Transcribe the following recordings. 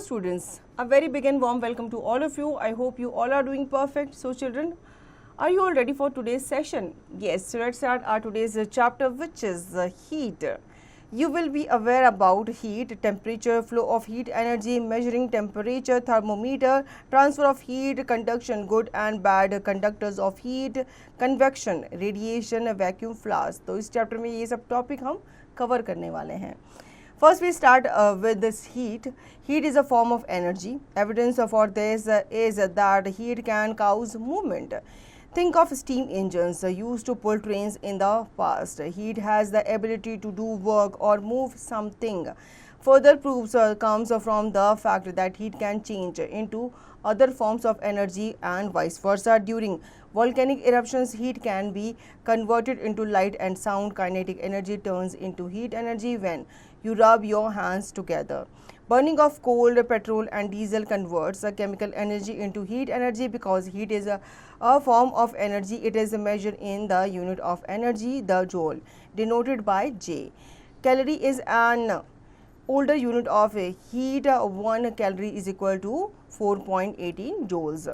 students, a very big and warm welcome to all of you. I hope you all are doing perfect. So children, are you all ready for today's session? Yes, so let's start our today's chapter, which is heat. You will be aware about heat, temperature, flow of heat energy, measuring temperature, thermometer, transfer of heat, conduction, good and bad conductors of heat, convection, radiation, vacuum, flash. तो इस chapter में ये सब topic हम cover करने वाले हैं. First we start with this heat. Heat is a form of energy. Evidence for this is that heat can cause movement. Think of steam engines used to pull trains in the past. Heat has the ability to do work or move something. Further proofs comes from the fact that heat can change into other forms of energy and vice versa. During volcanic eruptions, heat can be converted into light and sound. Kinetic energy turns into heat energy when you rub your hands together. Burning of coal, petrol and diesel converts chemical energy into heat energy. Because heat is a form of energy, it is measured in the unit of energy, the joule, denoted by J. Calorie is an older unit of heat. 1 calorie is equal to 4.18 joules.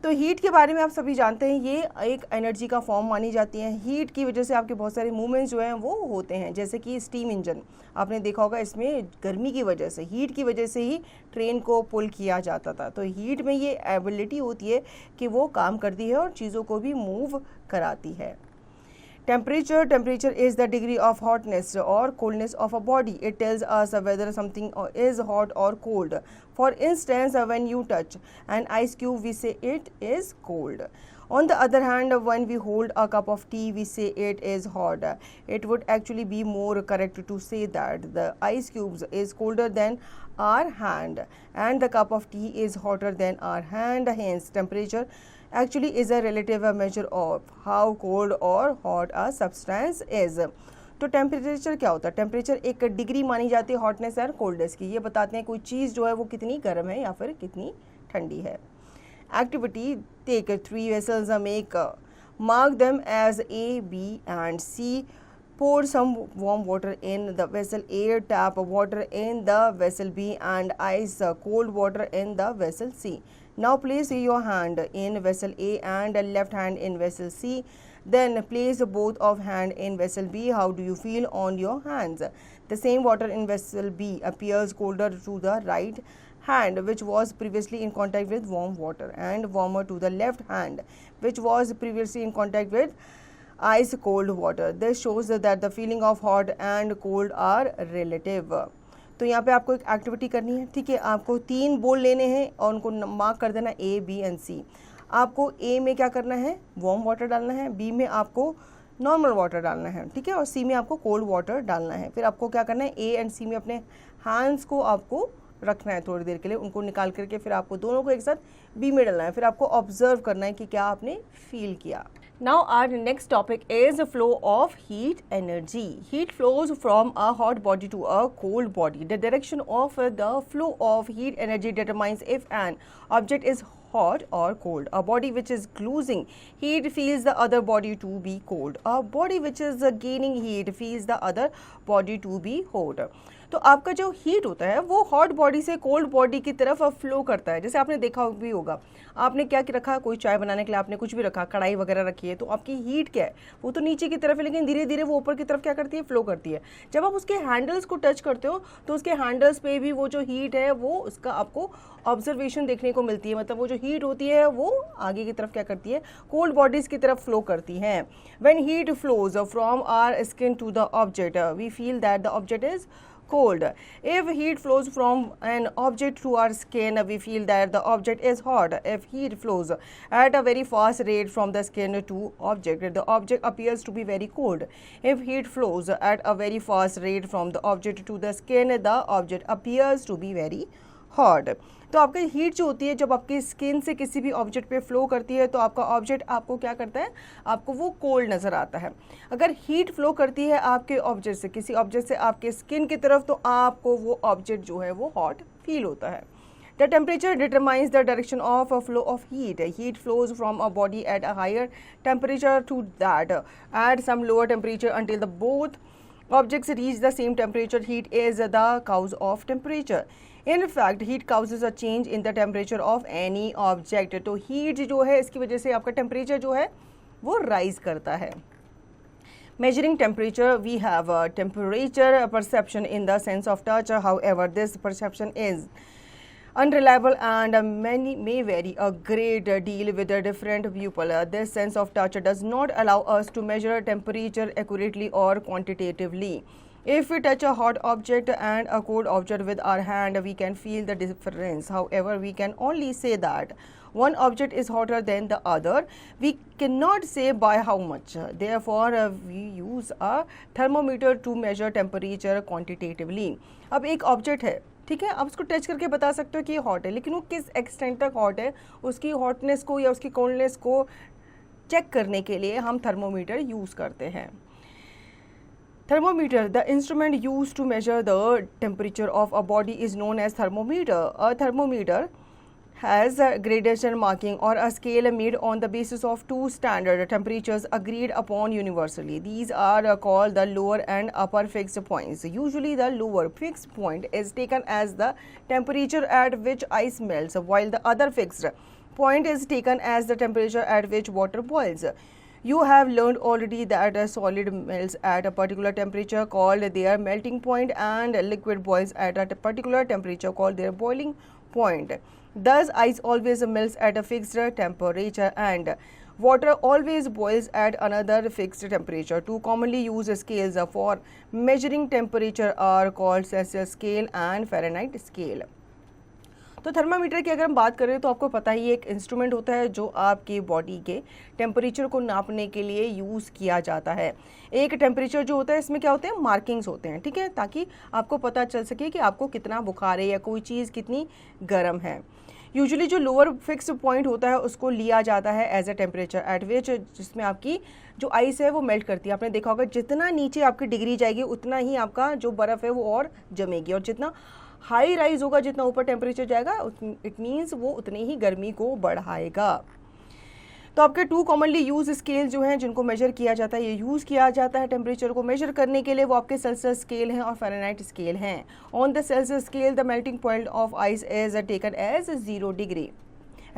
तो heat के बारे में आप सभी जानते हैं, ये एक एनर्जी का फॉर्म मानी जाती है. हीट की वजह से आपके बहुत सारे मूवमेंट्स जो हैं वो होते हैं, जैसे कि स्टीम इंजन आपने देखा होगा, इसमें गर्मी की वजह से, हीट की वजह से ही ट्रेन को पुल किया जाता था. तो हीट में ये एबिलिटी होती है कि वो काम करती है और चीज़ों को भी मूव कराती है. Temperature is the degree of hotness or coldness of a body. It tells us whether something is hot or cold. For instance, when you touch an ice cube, we say it is cold. On the other hand, when we hold a cup of tea, we say it is hot. It would actually be more correct to say that the ice cube is colder than our hand and the cup of tea is hotter than our hand. Hence, temperature actually is a relative measure of how cold or hot a substance is. तो temperature क्या होता है? Temperature एक degree मानी जाती है hotness और coldness की. ये बताते हैं कोई चीज़ जो है वो कितनी गर्म है या फिर कितनी ठंडी है. Activity, take 3 vessels, make mark them as A, B and C. Pour some warm water in the vessel A, tap water in the vessel B and ice cold water in the vessel C. Now place your hand in vessel A and left hand in vessel C. Then place both of hand in vessel B. How do you feel on your hands? The same water in vessel B appears colder to the right hand, which was previously in contact with warm water, and warmer to the left hand, which was previously in contact with ice cold water. This shows that the feeling of hot and cold are relative. तो यहाँ पे आपको एक activity करनी है, ठीक है. आपको 3 बोल लेने हैं और उनको मार्क कर देना A, B एंड C. आपको A में क्या करना है? वार्म वाटर डालना है. B में आपको नॉर्मल वाटर डालना है, ठीक है. और C में आपको कोल्ड वाटर डालना है. फिर आपको क्या करना है? A एंड C में अपने हैंड्स को आपको रखना है थोड़ी देर के लिए, उनको निकाल करके फिर आपको दोनों को एक साथ B में डालना है. फिर आपको ऑब्जर्व करना है कि क्या आपने फील किया. Now our next topic is the flow of heat energy. Heat flows from a hot body to a cold body. The direction of the flow of heat energy determines if an object is hot or cold. A body which is losing heat feels the other body to be cold. A body which is gaining heat feels the other body to be hot. तो आपका जो heat होता है वो hot body से cold body की तरफ flow करता है. जैसे आपने देखा भी होगा, आपने क्या रखा, कोई चाय बनाने के लिए आपने कुछ भी रखा, कढ़ाई वगैरह रखी है, तो आपकी हीट क्या है? वो तो नीचे की तरफ है, लेकिन धीरे धीरे वो ऊपर की तरफ क्या करती है? फ्लो करती है. जब आप उसके हैंडल्स को टच करते हो तो उसके हैंडल्स पे भी वो जो हीट है वो उसका आपको ऑब्जर्वेशन देखने को मिलती है. मतलब वो जो हीट होती है वो आगे की तरफ क्या करती है? कोल्ड बॉडीज की तरफ फ्लो करती हैं. When heat flows from our skin to the object, we feel that the object is cold. If heat flows from an object to our skin, we feel that the object is hot. If heat flows at a very fast rate from the skin to object, the object appears to be very cold. If heat flows at a very fast rate from the object to the skin, the object appears to be very hot. तो आपकी heat जो होती है जब आपकी skin से किसी भी ऑब्जेक्ट पे फ्लो करती है तो आपका ऑब्जेक्ट आपको क्या करता है? आपको वो कोल्ड नज़र आता है. अगर हीट फ्लो करती है आपके ऑब्जेक्ट से, किसी ऑब्जेक्ट से आपके स्किन की तरफ, तो आपको वो ऑब्जेक्ट जो है वो हॉट फील होता है. The temperature determines the direction of a flow of heat. Heat flows from a body at a higher temperature to that at some lower temperature until the both Objects reach the same temperature. Heat is the cause of temperature. In fact, heat causes a change in the temperature of any object. तो heat जो है इसकी वजह से आपका temperature जो है वो rise करता है. Measuring temperature, we have a temperature perception in the sense of touch. However, this perception is unreliable and may vary a great deal with a different pupil. This sense of touch does not allow us to measure temperature accurately or quantitatively. If we touch a hot object and a cold object with our hand, we can feel the difference. However, we can only say that one object is hotter than the other. We cannot say by how much. Therefore, we use a thermometer to measure temperature quantitatively. अब एक object है, ठीक है, आप उसको touch करके बता सकते हो कि ये हॉट है, लेकिन वो किस एक्सटेंट तक हॉट है, उसकी हॉटनेस को या उसकी कोल्डनेस को चेक करने के लिए हम थर्मोमीटर यूज़ करते हैं. Thermometer, the instrument used to measure the temperature of a body, is known as thermometer. A thermometer has a gradation marking or a scale made on the basis of two standard temperatures agreed upon universally. These are called the lower and upper fixed points. Usually the lower fixed point is taken as the temperature at which ice melts, while the other fixed point is taken as the temperature at which water boils. You have learned already that a solid melts at a particular temperature called their melting point, and liquid boils at a particular temperature called their boiling point. Thus, ice always melts at a fixed temperature and water always boils at another fixed temperature. Two commonly used scales for measuring temperature are called Celsius scale and Fahrenheit scale. तो thermometer की अगर हम बात करें तो आपको पता ही एक इंस्ट्रूमेंट होता है जो आपके बॉडी के टेम्परेचर को नापने के लिए यूज़ किया जाता है. एक टेम्परेचर जो होता है इसमें क्या होते हैं, मार्किंग्स होते हैं, ठीक है, ताकि आपको पता चल सके कि आपको कितना बुखार है या कोई चीज़ कितनी गर्म है. यूजुअली जो लोअर फिक्स पॉइंट होता है उसको लिया जाता है as a temperature at which, जिसमें आपकी जो आइस है वो मेल्ट करती है. आपने देखा होगा जितना नीचे आपकी डिग्री जाएगी उतना ही आपका जो बर्फ़ है वो और जमेगी, और जितना हाई राइज होगा, जितना ऊपर टेम्परेचर जाएगा, इट मीन्स वो उतनी ही गर्मी को बढ़ाएगा. तो आपके टू कॉमनली यूज स्केल जो हैं जिनको मेजर किया जाता है, ये यूज़ किया जाता है टेम्परेचर को मेजर करने के लिए, वो आपके सेल्सियस स्केल हैं और फ़ारेनहाइट स्केल हैं. On the Celsius scale the melting point of ice is taken as 0 degree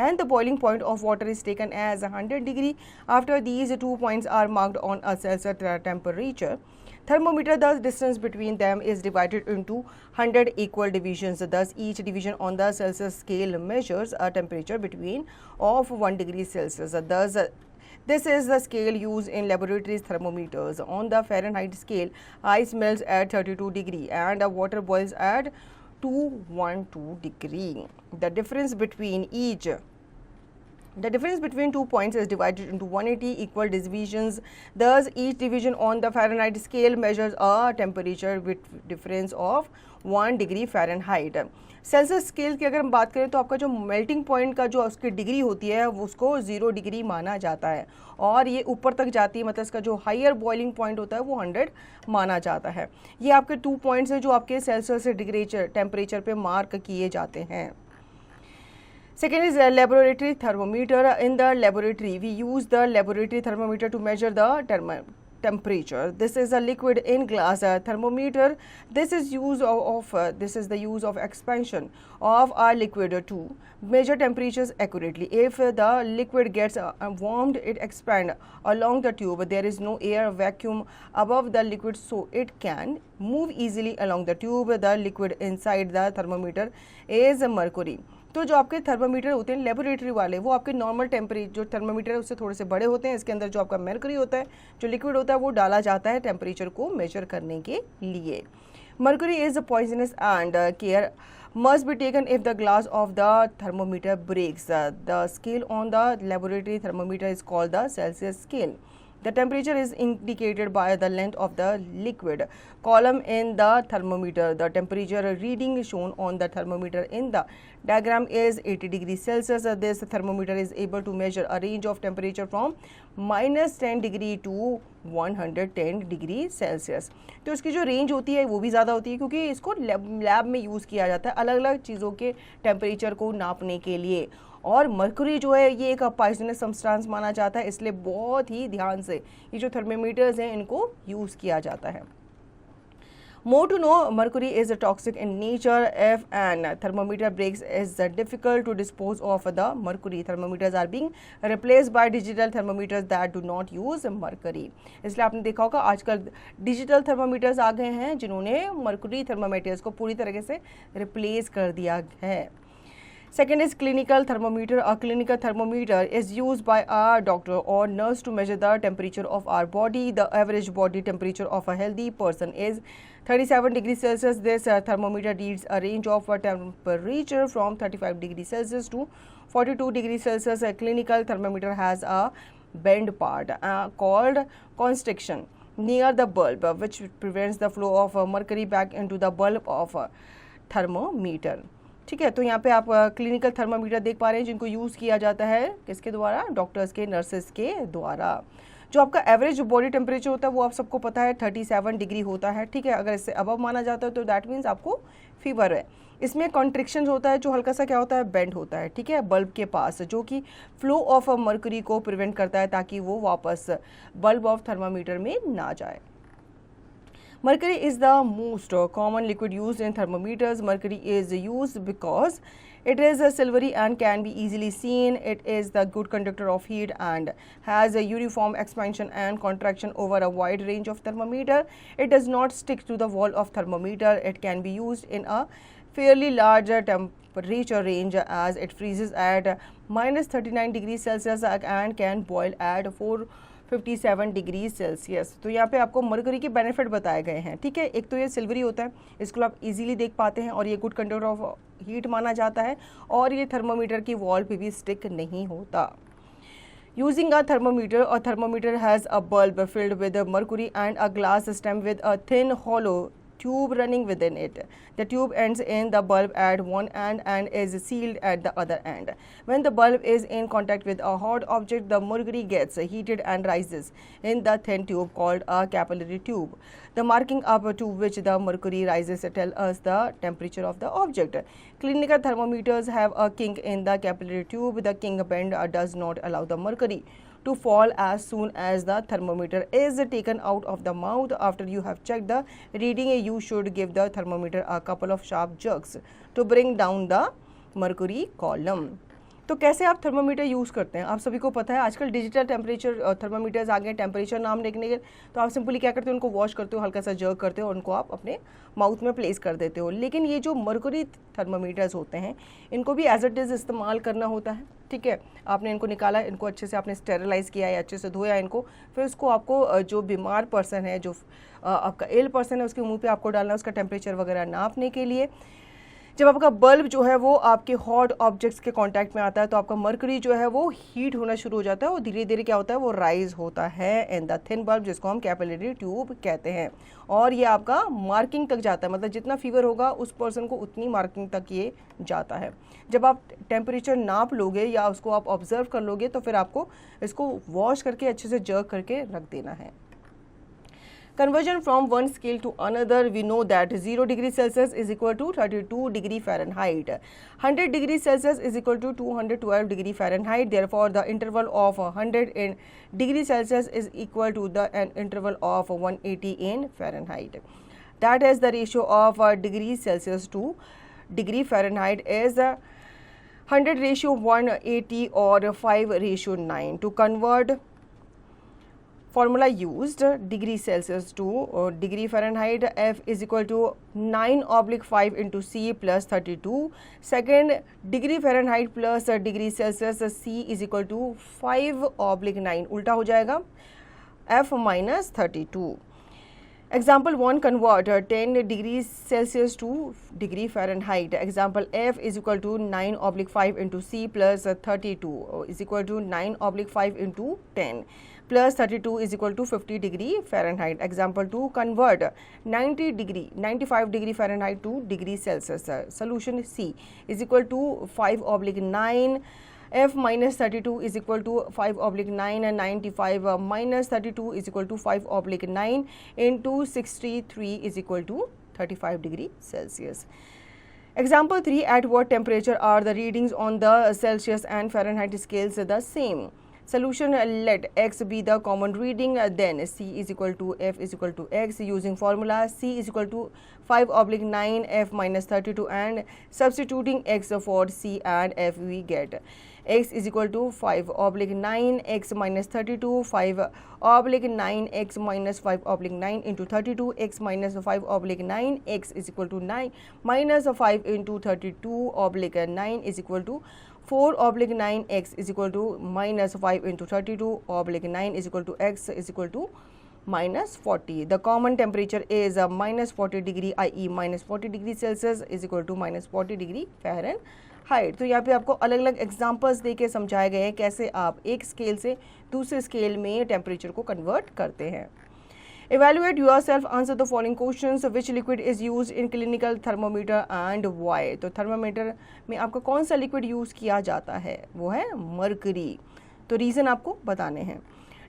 and the boiling point of water is taken as 100 degree. After these 2 points are marked on a Celsius temperature thermometer, the distance between them is divided into 100 equal divisions. Thus, each division on the Celsius scale measures a temperature between of 1 degree Celsius. Thus, this is the scale used in laboratories thermometers. On the Fahrenheit scale, ice melts at 32 degree and water boils at 212 degree. The difference between 2 points is divided into 180 equal divisions. Thus, each division on the Fahrenheit scale measures a temperature with difference of 1 degree Fahrenheit. Celsius scale की अगर हम बात करें तो आपका जो melting point का जो उसकी डिग्री होती है उसको 0 डिग्री माना जाता है, और ये ऊपर तक जाती है, मतलब इसका जो हायर बॉइलिंग पॉइंट होता है वो 100 माना जाता है. ये आपके 2 पॉइंट्स हैं जो आपके सेल्सियस डिग्री टेम्परेचर पे मार्क किए जाते हैं. Second is laboratory thermometer. In the laboratory, we use the laboratory thermometer to measure the temperature. This is a liquid in glass thermometer. This is the use of expansion of a liquid to measure temperatures accurately. If the liquid gets warmed, it expands along the tube. There is no air vacuum above the liquid, so it can move easily along the tube. The liquid inside the thermometer is mercury. तो जो आपके thermometer होते हैं laboratory वाले, वो आपके normal temperature जो thermometer है उससे थोड़े से बड़े होते हैं. इसके अंदर जो आपका मर्करी होता है, जो लिक्विड होता है, वो डाला जाता है टेम्परेचर को मेजर करने के लिए. Mercury is poisonous and care must be taken if the glass of the thermometer breaks. The scale on the laboratory thermometer is called the Celsius scale. The temperature is indicated by the length of the liquid column in the thermometer. The temperature reading shown on the thermometer in the diagram is 80 degrees Celsius. This thermometer is able to measure a range of temperature from -10 degree to 110 degree Celsius. तो इसकी जो range होती है वो भी ज़्यादा होती है क्योंकि इसको लैब में यूज़ किया जाता है अलग अलग चीज़ों के टेम्परेचर को नापने के लिए. और मर्कुरी जो है ये एक पॉइजनस सब्सटेंस माना जाता है, इसलिए बहुत ही ध्यान से ये जो थर्मामीटर्स हैं इनको यूज़ किया जाता है. More to know, mercury is toxic in nature. If an thermometer breaks, it's difficult to dispose of the mercury. Thermometers are being replaced by digital thermometers that do not use mercury. इसलिए आपने देखा होगा आजकल digital thermometers आ गए हैं जिन्होंने Mercury thermometers को पूरी तरीके से रिप्लेस कर दिया है. Second is clinical thermometer. A clinical thermometer is used by a doctor or nurse to measure the temperature of our body. The average body temperature of a healthy person is 37 degrees Celsius. This thermometer reads a range of temperature from 35 degrees Celsius to 42 degrees Celsius. A clinical thermometer has a bend part called constriction near the bulb, which prevents the flow of mercury back into the bulb of thermometer. ठीक है, तो यहाँ पे आप clinical thermometer देख पा रहे हैं जिनको यूज़ किया जाता है किसके द्वारा, डॉक्टर्स के, नर्सेस के द्वारा. जो आपका एवरेज बॉडी टेम्परेचर होता है वो आप सबको पता है 37 डिग्री होता है. ठीक है, अगर इससे अबव माना जाता है तो दैट मीन्स आपको फीवर है. इसमें कॉन्ट्रिक्शन होता है जो हल्का सा क्या होता है, बेंड होता है. ठीक है, बल्ब के पास, जो कि फ्लो ऑफ मर्क्यूरी को प्रिवेंट करता है ताकि वो वापस बल्ब ऑफ थर्मामीटर में ना जाए. Mercury is the most common liquid used in thermometers. Mercury is used because it is silvery and can be easily seen. It is the good conductor of heat and has a uniform expansion and contraction over a wide range of thermometer. It does not stick to the wall of thermometer. It can be used in a fairly large temperature range as it freezes at -39 degrees Celsius and can boil at 457 degree Celsius. तो यहाँ पे आपको mercury के benefit बताए गए हैं. ठीक है, एक तो ये सिल्वरी होता है, इसको आप इजीली देख पाते हैं और ये गुड कंडक्टर ऑफ हीट माना जाता है और ये थर्मोमीटर की वॉल पे भी स्टिक नहीं होता. Using a thermometer has a bulb filled with mercury and a glass stem with a thin hollow tube running within it. The tube ends in the bulb at one end and is sealed at the other end. When the bulb is in contact with a hot object, the mercury gets heated and rises in the thin tube called a capillary tube. The marking up to which the mercury rises tell us the temperature of the object. Clinical thermometers have a kink in the capillary tube. The kink bend does not allow the mercury to fall as soon as the thermometer is taken out of the mouth. After you have checked the reading, you should give the thermometer a couple of sharp jerks to bring down the mercury column. तो कैसे आप thermometer use करते हैं, आप सभी को पता है. आजकल डिजिटल टेम्परेचर थर्मोमीटर्स आ गए हैं. टेम्परेचर नाम लिखने के तो आप सिंपली क्या करते हो, उनको वॉश करते हो, हल्का सा जर्क करते हो और उनको आप अपने माउथ में प्लेस कर देते हो. लेकिन ये जो मर्क्यूरी थर्मोमीटर्स होते हैं इनको भी एज इट इज़ इस्तेमाल करना होता है. ठीक है, आपने इनको निकाला, इनको अच्छे से आपने स्टेरिलाइज़ किया है, अच्छे से धोया इनको, फिर उसको आपको जो बीमार पर्सन है, जो आपका इल पर्सन है, उसके मुँह पर आपको डालना है उसका टेम्परेचर वगैरह नापने के लिए. जब आपका बल्ब जो है वो आपके हॉट ऑब्जेक्ट्स के कांटेक्ट में आता है तो आपका मर्क्यूरी जो है वो हीट होना शुरू हो जाता है और धीरे धीरे क्या होता है, वो राइज होता है इन द थिन बल्ब, जिसको हम कैपिलरी ट्यूब कहते हैं. और ये आपका मार्किंग तक जाता है, मतलब जितना फीवर होगा उस पर्सन को उतनी मार्किंग तक ये जाता है. जब आप टेम्परेचर नाप लोगे या उसको आप ऑब्जर्व कर लोगे तो फिर आपको इसको वॉश करके अच्छे से जर्क करके रख देना है. Conversion from one scale to another, we know that 0 degree Celsius is equal to 32 degree Fahrenheit. 100 degree Celsius is equal to 212 degree Fahrenheit. Therefore, the interval of 100 in degree Celsius is equal to the interval of 180 in Fahrenheit. That is the ratio of degree Celsius to degree Fahrenheit is 100 ratio 180 or 5 ratio 9. To convert formula used, degree Celsius to degree Fahrenheit, F is equal to 9/5 into C plus 32. Second, degree Fahrenheit plus degree Celsius, C is equal to 5/9. उल्टा हो जाएगा, F minus 32. Example 1, convert 10 degrees Celsius to degree Fahrenheit. Example F is equal to 9/5 into C plus 32 is equal to 9/5 into 10. Plus 32 is equal to 50 degree Fahrenheit. Example 2, convert 95 degree Fahrenheit to degree Celsius. Solution C is equal to 5/9. F minus 32 is equal to 5/9 and 95 minus 32 is equal to 5/9 into 63 is equal to 35 degree Celsius. Example 3, at what temperature are the readings on the Celsius and Fahrenheit scales the same? Solution, let x be the common reading, then c is equal to f is equal to x. Using formula, c is equal to 5/9 f minus 32, and substituting x for c and f, we get x is equal to 5/9 x minus 32, 5/9 x minus 5/9 into 32, x minus 5/9 x is equal to 9 minus 5 into 32/9 is equal to 4/9 x is equal to minus 5 into 32/9 is equal to x is equal to minus 40. The common temperature is minus 40 degree, i.e. minus 40 degree Celsius is equal to minus 40 degree Fahrenheit. तो यहाँ पे आपको अलग अलग examples दे के समझाए गए हैं कैसे आप एक स्केल से दूसरे स्केल में टेम्परेचर को कन्वर्ट करते हैं. Evaluate yourself, answer the following questions. Which liquid is used in clinical thermometer and why? तो थर्मामीटर में आपका कौन सा लिक्विड यूज़ किया जाता है? वो है मर्करी. तो रीज़न आपको बताने हैं.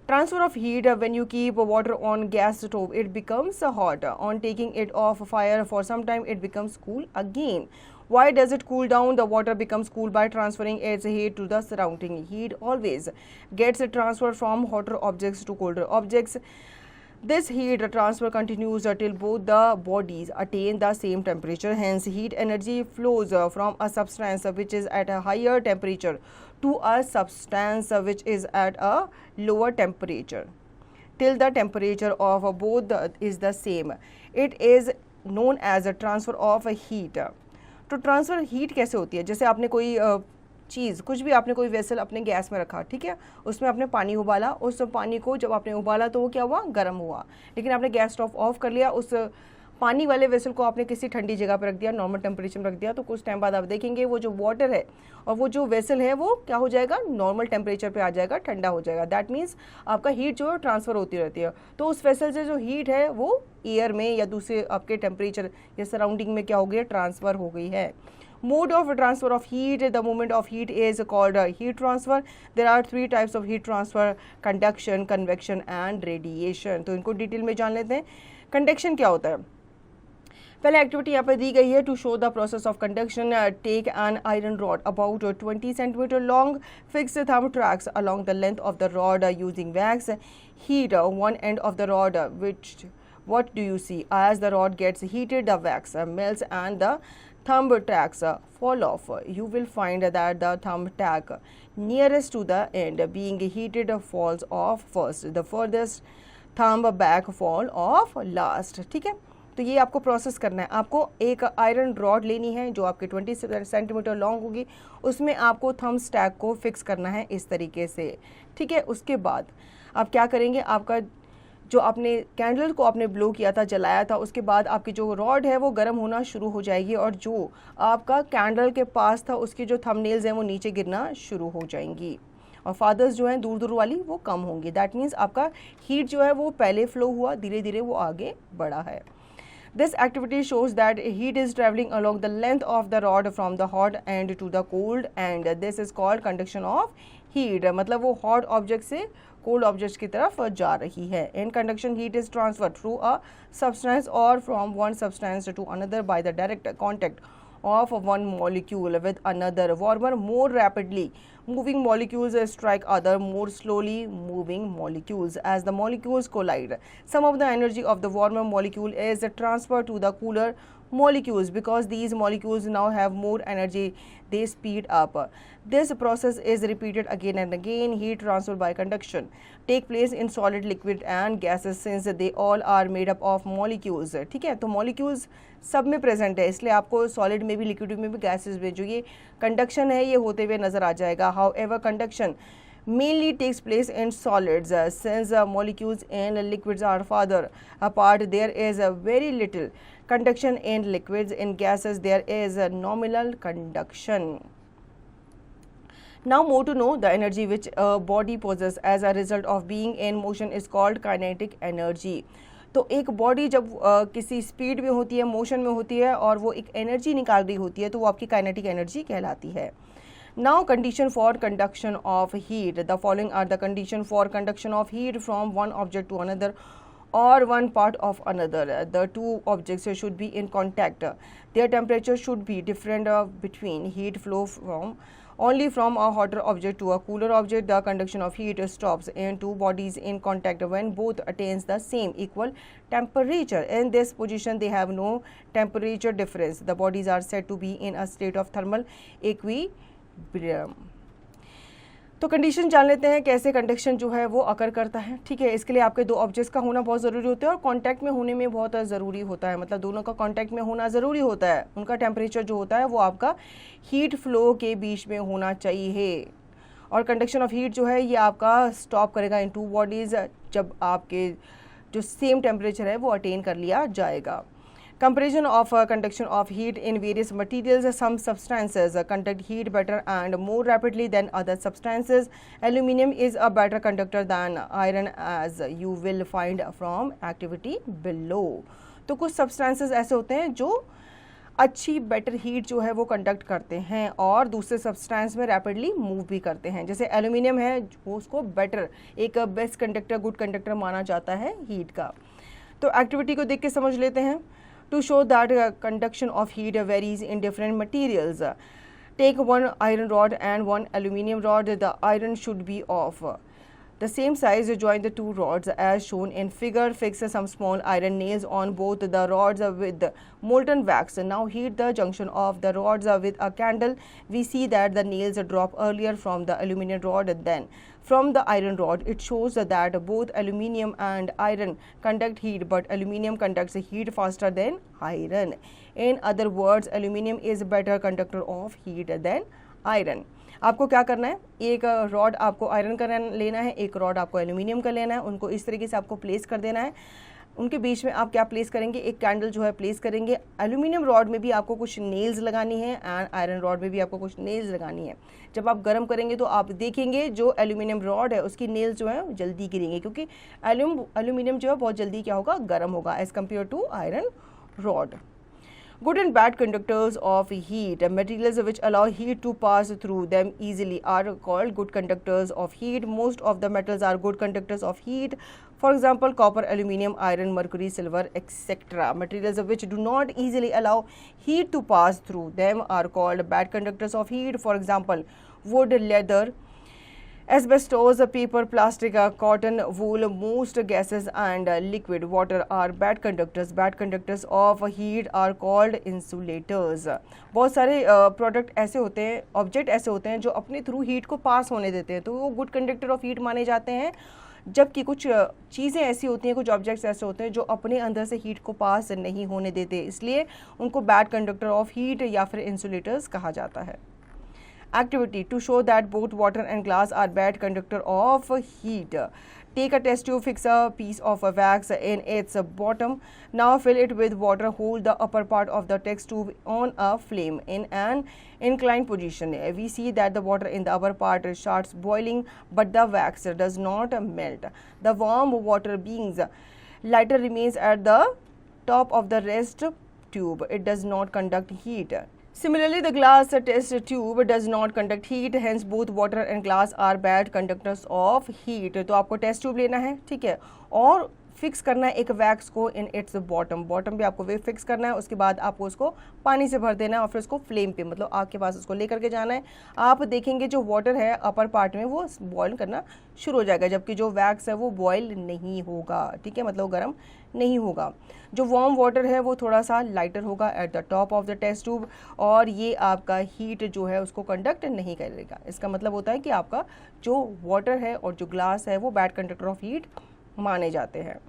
Transfer of heat, when you keep water on gas stove, it becomes hot. On taking it off fire for some time, it becomes cool again. Why does it cool down? The water becomes cool by transferring its heat to the surrounding. Heat always gets transferred from hotter objects to colder objects. This heat transfer continues till both the bodies attain the same temperature. Hence, heat energy flows from a substance which is at a higher temperature to a substance which is at a lower temperature till the temperature of both is the same. It is known as a transfer of heat. तो transfer heat कैसे होती है? जैसे आपने कोई चीज़, कुछ भी आपने कोई वेसल अपने गैस में रखा, ठीक है, उसमें आपने पानी उबाला, उस पानी को जब आपने उबाला तो वो क्या हुआ? गर्म हुआ. लेकिन आपने गैस स्टोव ऑफ कर लिया, उस पानी वाले वेसल को आपने किसी ठंडी जगह पर रख दिया, नॉर्मल टेम्परेचर में रख दिया, तो कुछ टाइम बाद आप देखेंगे वो जो वाटर है और वो जो वेसल है वो क्या हो जाएगा? नॉर्मल टेम्परेचर पे आ जाएगा, ठंडा हो जाएगा. दैट मीन्स आपका हीट जो है ट्रांसफ़र होती रहती है. तो उस वेसल से जो हीट है वो एयर में या दूसरे आपके टेम्परेचर या सराउंडिंग में क्या हो गई? ट्रांसफ़र हो गई है. Mode of transfer of heat, the movement of heat is called heat transfer. There are three types of heat transfer: conduction, convection and radiation. तो इनको डिटेल में जान लेते हैं. कंडक्शन क्या होता है? पहले एक्टिविटी यहाँ पर दी गई है. To show the process of conduction, take an iron rod about 20 centimetre long, fix thumb tracks along the length of the rod using wax, heat one end of the rod, which what do you see? As the rod gets heated, the wax melts and the thumb tacks fall off. You will find that the thumb tack nearest to the end being heated falls off first. The furthest thumb back fall off last. ठीक है, तो ये आपको process करना है. आपको एक iron rod लेनी है जो आपके 20 सेंटीमीटर लॉन्ग होगी. उसमें आपको थंब स्टैक को फिक्स करना है इस तरीके से. ठीक है, उसके बाद आप क्या करेंगे? आपका जो आपने कैंडल को आपने ब्लो किया था, जलाया था, उसके बाद आपकी जो रॉड है वो गर्म होना शुरू हो जाएगी और जो आपका कैंडल के पास था उसकी जो थंबनेल्स हैं वो नीचे गिरना शुरू हो जाएंगी और फादर्स जो हैं दूर दूर वाली वो कम होंगी. दैट मीन्स आपका हीट जो है वो पहले फ्लो हुआ, धीरे धीरे वो आगे बढ़ा है. This activity shows that heat is traveling along the length of the rod from the hot end to the cold, and this is called conduction of heat. मतलब वो hot object से cold object की तरफ जा रही है. In conduction, heat is transferred through a substance or from one substance to another by the direct contact of one molecule with another warmer, more rapidly moving molecules strike other more slowly moving molecules. As the molecules collide, some of the energy of the warmer molecule is transferred to the cooler molecules. Because these molecules now have more energy, they speed up. This process is repeated again and again. Heat transfer by conduction take place in solid, liquid and gases since they all are made up of molecules. ठीक है, तो molecules सब में present है, इसलिए आपको solid में भी, लिक्विड में भी, गैसेस में जो ये कंडक्शन है ये होते हुए नज़र आ जाएगा. However, conduction mainly takes place in solids. Since molecules in liquids are farther apart, there is very little conduction in liquids. In gases, there is nominal conduction. Now more to know, the energy which a body possesses as a result of being in motion is called kinetic energy. तो एक body जब किसी speed में होती है, motion में होती है और वो एक एनर्जी निकाल रही होती है तो वो आपकी काइनेटिक एनर्जी कहलाती है. Now condition for conduction of heat. The following are the condition for conduction of heat from one object to another or one part of another. The two objects should be in contact. Their temperature should be different between. Heat flow from only from a hotter object to a cooler object. The conduction of heat stops in two bodies in contact when both attains the same equal temperature. In this position, they have no temperature difference. The bodies are said to be in a state of thermal equilibrium. तो condition जान लेते हैं कैसे conduction जो है वो अकर करता है। ठीक है, इसके लिए आपके दो ऑब्जेक्ट्स का होना बहुत ज़रूरी होता है और कांटेक्ट में होने में बहुत ज़रूरी होता है, मतलब दोनों का कांटेक्ट में होना ज़रूरी होता है। उनका टेम्परेचर जो होता है वो आपका हीट फ्लो के बीच में होना चाहिए। और कंडक्शन ऑफ हीट जो है ये आपका स्टॉप करेगा इन टू बॉडीज़ जब आपके जो सेम टेम्परेचर है वो अटेन कर लिया जाएगा। Comparison of conduction of heat in various materials. Some substances conduct heat better and more rapidly than other substances. Aluminium is a better conductor than iron, as you will find from activity below. तो कुछ substances ऐसे होते हैं जो अच्छी better heat जो है वो कंडक्ट करते हैं और दूसरे सब्सटेंस में रैपिडली मूव भी करते हैं। जैसे एल्यूमिनियम है वो उसको बेटर एक बेस्ट कंडक्टर गुड कंडक्टर माना जाता है हीट का। तो एक्टिविटी को देख के समझ लेते हैं। To show that conduction of heat varies in different materials, take one iron rod and one aluminium rod. The iron should be of the same size. Join the two rods as shown in figure. Fix some small iron nails on both the rods with molten wax. Now heat the junction of the rods with a candle. We see that the nails drop earlier from the aluminium rod than from the iron rod. It shows that both aluminium and iron conduct heat, but aluminium conducts heat faster than iron. In other words, aluminium is better conductor of heat than iron. आपको क्या करना है, एक rod आपको iron का लेना है, एक रॉड आपको एल्यूमिनियम का लेना है, उनको इस तरीके से आपको प्लेस कर देना है। उनके बीच में आप क्या प्लेस करेंगे, एक कैंडल जो है प्लेस करेंगे। एल्यूमिनियम रॉड में भी आपको कुछ नेल्स लगानी है एंड आयरन रॉड में भी आपको कुछ नेल्स लगानी है। जब आप गर्म करेंगे तो आप देखेंगे जो एल्यूमिनियम रॉड है उसकी नेल्स जो है जल्दी गिरेंगे, क्योंकि एल्यूमिनियम जो है बहुत जल्दी क्या होगा, गर्म होगा as compare to iron rod. Good and bad conductors of heat. Materials which allow heat to pass through them easily are called good conductors of heat. Most of the metals are good conductors of heat. For example, copper, aluminium, iron, mercury, silver, etc. Materials which do not easily allow heat to pass through them are called bad conductors of heat. For example, wood, leather, asbestos, paper, plastic, cotton, wool. Most gases and liquid water are bad conductors. Bad conductors of heat are called insulators. बहुत सारे product ऐसे होते हैं, object ऐसे होते हैं जो अपने थ्रू हीट को पास होने देते हैं, तो वो गुड कंडक्टर ऑफ हीट माने जाते हैं। जबकि कुछ चीज़ें ऐसी होती हैं, कुछ ऑब्जेक्ट्स ऐसे होते हैं जो अपने अंदर से हीट को पास नहीं होने देते, इसलिए उनको बैड कंडक्टर ऑफ हीट या फिर इंसुलेटर्स कहा जाता है। Activity to show that both water and glass are bad conductor of heat. Take a test tube, fix a piece of wax in its bottom. Now fill it with water. Hold the upper part of the test tube on a flame in an inclined position. We see that the water in the upper part starts boiling, but the wax does not melt. The warm water being lighter remains at the top of the rest tube. It does not conduct heat. Similarly, the glass test tube does not conduct heat, hence both water and glass are bad conductors of heat. तो आपको test tube लेना है, ठीक है, और fix करना है एक वैक्स को इन इट्स बॉटम भी आपको वे फिक्स करना है। उसके बाद आपको उसको पानी से भर देना है और फिर उसको फ्लेम पे, मतलब आग के पास उसको लेकर के जाना है। आप देखेंगे जो वाटर है अपर पार्ट में वो बॉयल करना शुरू हो जाएगा, जबकि जो वैक्स है वो बॉयल नहीं होगा, ठीक है, मतलब गर्म नहीं होगा। जो वार्म वाटर है वो थोड़ा सा लाइटर होगा at the top of the test tube, और ये आपका हीट जो है उसको कंडक्ट नहीं करेगा। इसका मतलब होता है कि आपका जो वाटर है और जो ग्लास है वो बैड कंडक्टर ऑफ हीट माने जाते हैं।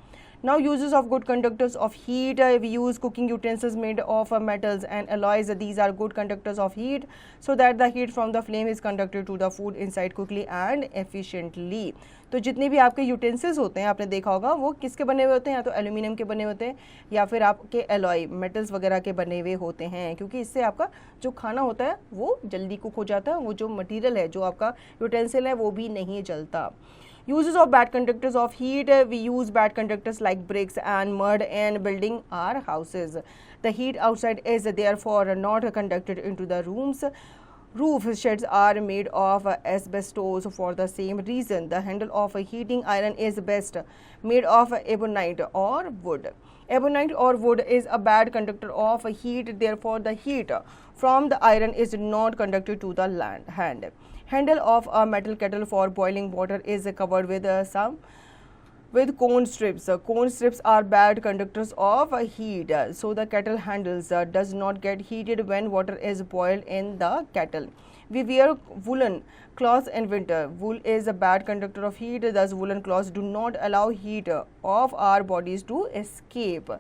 Now uses of good conductors of heat. We use cooking utensils made of metals and alloys. These are good conductors of heat so that the heat from the flame is conducted to the food inside quickly and efficiently. तो जितने भी आपके utensils होते हैं आपने देखा होगा वो किसके बने हुए होते हैं, या तो एल्यूमिनियम के बने होते हैं या फिर आपके एलॉय मेटल्स वगैरह के बने हुए होते हैं, क्योंकि इससे आपका जो खाना होता है वो जल्दी कुक हो जाता है, वो जो मटेरियल है जो आपका यूटेंसिल है वो भी नहीं जलता। Uses of bad conductors of heat. We use bad conductors like bricks and mud in building our houses. The heat outside is therefore not conducted into the rooms. Roof sheds are made of asbestos for the same reason. The handle of heating iron is best made of ebonite or wood. Ebonite or wood is a bad conductor of heat, therefore the heat from the iron is not conducted to the hand. Handle of a metal kettle for boiling water is covered with cone strips. Cone strips are bad conductors of heat, so the kettle handles does not get heated when water is boiled in the kettle. We wear woolen cloths in winter. Wool is a bad conductor of heat, thus woolen cloths do not allow heat of our bodies to escape.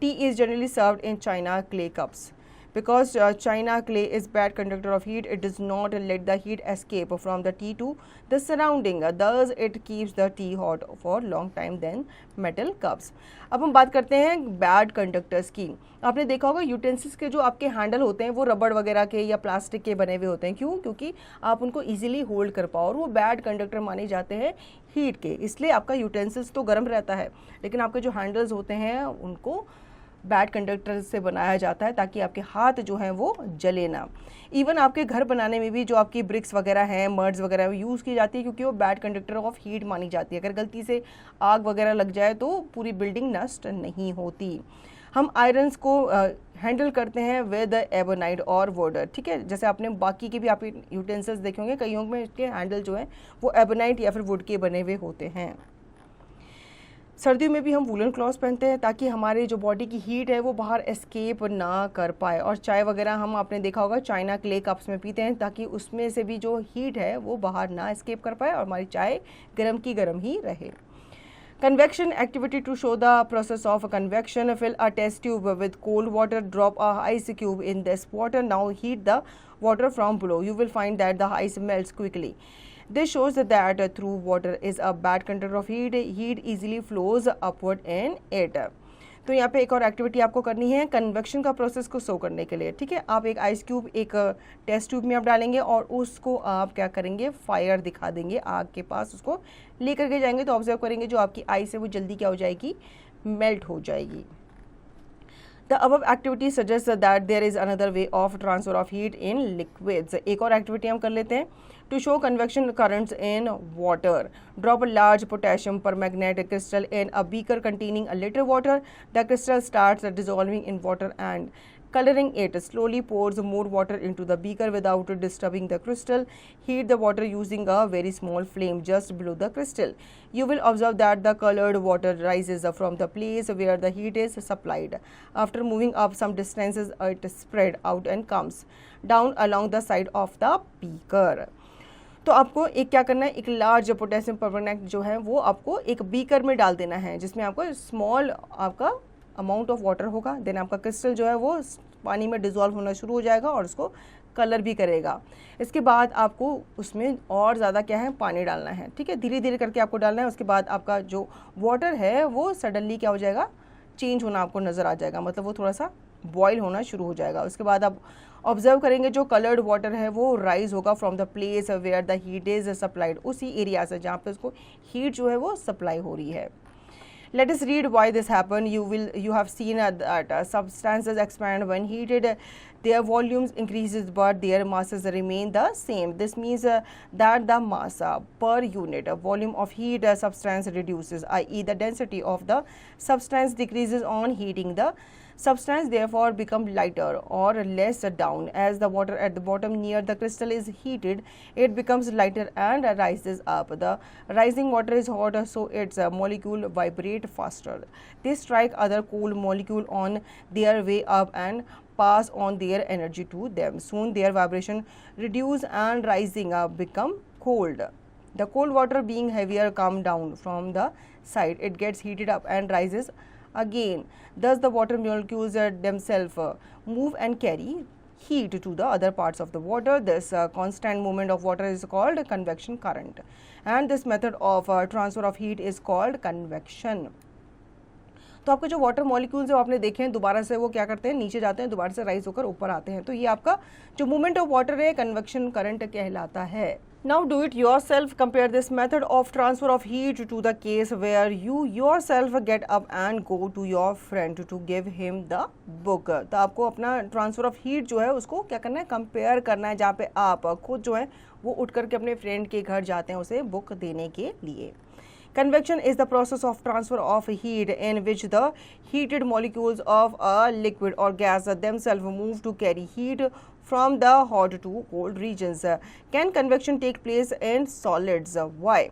Tea is generally served in china clay cups. Because china clay is bad conductor of heat, it does not let the heat escape from the tea to the surrounding. Thus it keeps the tea hot for long time than metal cups. अब हम बात करते हैं bad conductors की. आपने देखा होगा utensils के जो आपके हैंडल होते हैं वो रबड़ वगैरह के या प्लास्टिक के बने हुए होते हैं. क्यों? क्योंकि आप उनको इजीली होल्ड कर पाओ और वो बैड कंडक्टर माने जाते हैं हीट के. इसलिए आपका यूटेंसिल्स तो गर्म रहता है, लेकिन आपके जो हैंडल्स होते हैं उनको बैड कंडक्टर से बनाया जाता है ताकि आपके हाथ जो हैं वो जले ना. इवन आपके घर बनाने में भी जो आपकी ब्रिक्स वगैरह हैं, मर्ड्स वगैरह यूज़ की जाती है क्योंकि वो बैड कंडक्टर ऑफ हीट मानी जाती है. अगर गलती से आग वगैरह लग जाए तो पूरी बिल्डिंग नष्ट नहीं होती. हम आयरन्स को हैंडल करते हैं विद एबोनाइट और वुड. ठीक है, जैसे आपने बाकी के भी आप यूटेंसिल्स देखे होंगे, कईयों में इसके हैंडल जो हैं वो एबोनाइट या फिर वुड के बने हुए होते हैं. सर्दियों में भी हम वूलन क्लॉथ्स पहनते हैं ताकि हमारे जो बॉडी की हीट है वो बाहर एस्केप ना कर पाए. और चाय वगैरह हम आपने देखा होगा चाइना क्ले कप्स में पीते हैं ताकि उसमें से भी जो हीट है वो बाहर ना एस्केप कर पाए और हमारी चाय गर्म की गर्म ही रहे. Convection activity to show the process of convection. Fill a test tube with cold water. Drop a ice cube in this water. Now heat the water from below. You will find that the ice melts quickly. This shows that through water is a bad conductor of heat. Heat easily flows upward in it. तो यहाँ पे एक और activity आपको करनी है convection का process को शो करने के लिए. ठीक है, आप एक आइस क्यूब एक टेस्ट ट्यूब में आप डालेंगे और उसको आप क्या करेंगे, फायर दिखा देंगे आग के पास, उसको लेकर के जाएंगे तो ऑब्जर्व करेंगे जो आपकी आइस है वो जल्दी क्या हो जाएगी, मेल्ट हो जाएगी. The above activity suggests that there is another way of transfer of heat in liquids. एक और एक्टिविटी हम कर लेते हैं. To show convection currents in water, drop a large potassium permanganate crystal in a beaker containing a liter water. The crystal starts dissolving in water and coloring it. Slowly pours more water into the beaker without disturbing the crystal. Heat the water using a very small flame just below the crystal. You will observe that the colored water rises from the place where the heat is supplied. After moving up some distances, it spread out and comes down along the side of the beaker. तो आपको एक क्या करना है, एक large potassium permanganate जो है वो आपको एक बीकर में डाल देना है जिसमें आपको स्मॉल आपका अमाउंट ऑफ वाटर होगा. देन आपका क्रिस्टल जो है वो पानी में डिज़ोल्व होना शुरू हो जाएगा और उसको कलर भी करेगा. इसके बाद आपको उसमें और ज़्यादा क्या है, पानी डालना है. ठीक है, धीरे धीरे करके आपको डालना है. उसके बाद आपका जो वाटर है वो सडनली क्या हो जाएगा, चेंज होना आपको नज़र आ जाएगा, मतलब वो थोड़ा सा बॉयल होना शुरू हो जाएगा. उसके बाद आप ऑब्जर्व करेंगे जो कलर्ड वाटर है वो राइज होगा from the place where the heat is supplied, उसी एरिया से जहाँ पे उसको हीट जो है वो सप्लाई हो रही है. Let us read why this happened. You have seen that substances expand when heated. Their volumes increases but their masses remain the same. This means that the mass per unit volume of heat substance reduces, i.e. the density of the substance decreases on heating. The substance therefore become lighter or less down. As the water at the bottom near the crystal is heated, it becomes lighter and rises up. The rising water is hotter, so its molecule vibrate faster. They strike other cool molecule on their way up and pass on their energy to them. Soon their vibration reduce and rising up become cold. The cold water being heavier come down from the side. It gets heated up and rises again. Thus the water molecules themselves move and carry heat to the other parts of the water. This constant movement of water is called convection current, and this method of transfer of heat is called convection. तो आपके जो water molecules है आपने देखे हैं दोबारा से वो क्या करते हैं, नीचे जाते हैं, दोबारा से राइज होकर ऊपर आते हैं. तो ये आपका जो मूवमेंट ऑफ वाटर है कन्वेक्शन करंट कहलाता है. Now do it yourself. Compare this method of transfer of heat to the case where you yourself get up and go to your friend to give him the book. तो आपको अपना transfer of heat जो है उसको क्या करना है, compare करना है, जहाँ पे आप खुद जो है वो उठ करके अपने फ्रेंड के घर जाते हैं उसे बुक देने के लिए. Convection is the process of transfer of heat in which the heated molecules of a liquid or gas themselves move to carry heat from the hot to cold regions. Can convection take place in solids? Why?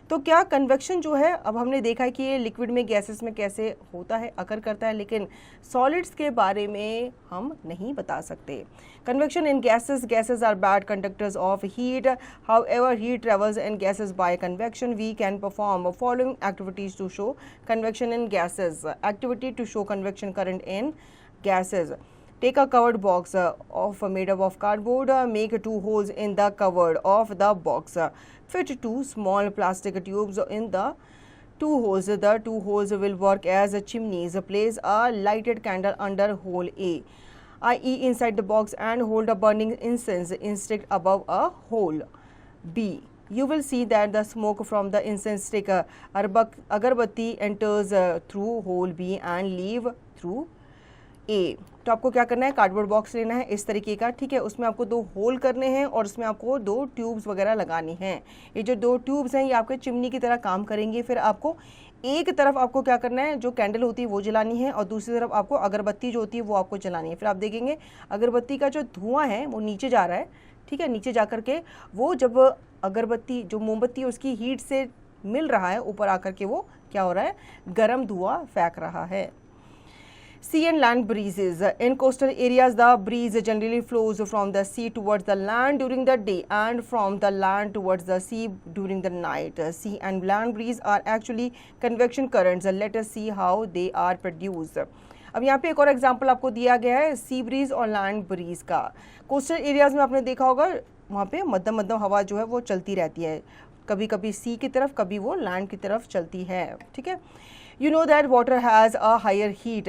तो क्या convection जो है, अब हमने देखा है कि ये लिक्विड में गैसेस में कैसे होता है, अकर करता है, लेकिन सॉलिड्स के बारे में हम नहीं बता सकते. Convection in gases are bad conductors of heat. However heat travels in gases by convection. We can perform following activities to show convection in gases. Activity to show convection current in gases. Take a covered box made up of cardboard. Make 2 holes in the cover of the box. Fit 2 small plastic tubes in the 2 holes. The 2 holes will work as chimneys. Place a lighted candle under hole A, i.e. inside the box, and hold a burning incense stick above a hole B. You will see that the smoke from the incense stick agarbatti enters through hole B and leave through A. तो आपको क्या करना है, cardboard box लेना है इस तरीके का, ठीक है. उसमें आपको 2 होल करने हैं और उसमें आपको 2 ट्यूब्स वगैरह लगानी हैं. ये जो 2 ट्यूब्स हैं ये आपके चिमनी की तरह काम करेंगे. फिर आपको एक तरफ आपको क्या करना है, जो कैंडल होती है वो जलानी है, और दूसरी तरफ आपको अगरबत्ती जो होती है वो आपको जलानी है. फिर आप देखेंगे अगरबत्ती का जो धुआं है वो नीचे जा रहा है, ठीक है. नीचे जा करके वो जब अगरबत्ती जो मोमबत्ती है उसकी हीट से मिल रहा है, ऊपर आकर के वो क्या हो रहा है, गर्म धुआं फेंक रहा है. Sea and land breezes. In coastal areas, the breeze generally flows from the sea towards the land during the day and from the land towards the sea during the night. Sea and land breeze are actually convection currents. Let us see how they are produced. अब यहाँ पे एक और example आपको दिया गया है sea breeze और लैंड ब्रीज का. कोस्टल एरियाज में आपने देखा होगा वहाँ पे मध्यम मध्यम हवा जो है वो चलती रहती है, कभी कभी सी की तरफ, कभी वो लैंड की तरफ चलती है, ठीक है. You know that water has a higher heat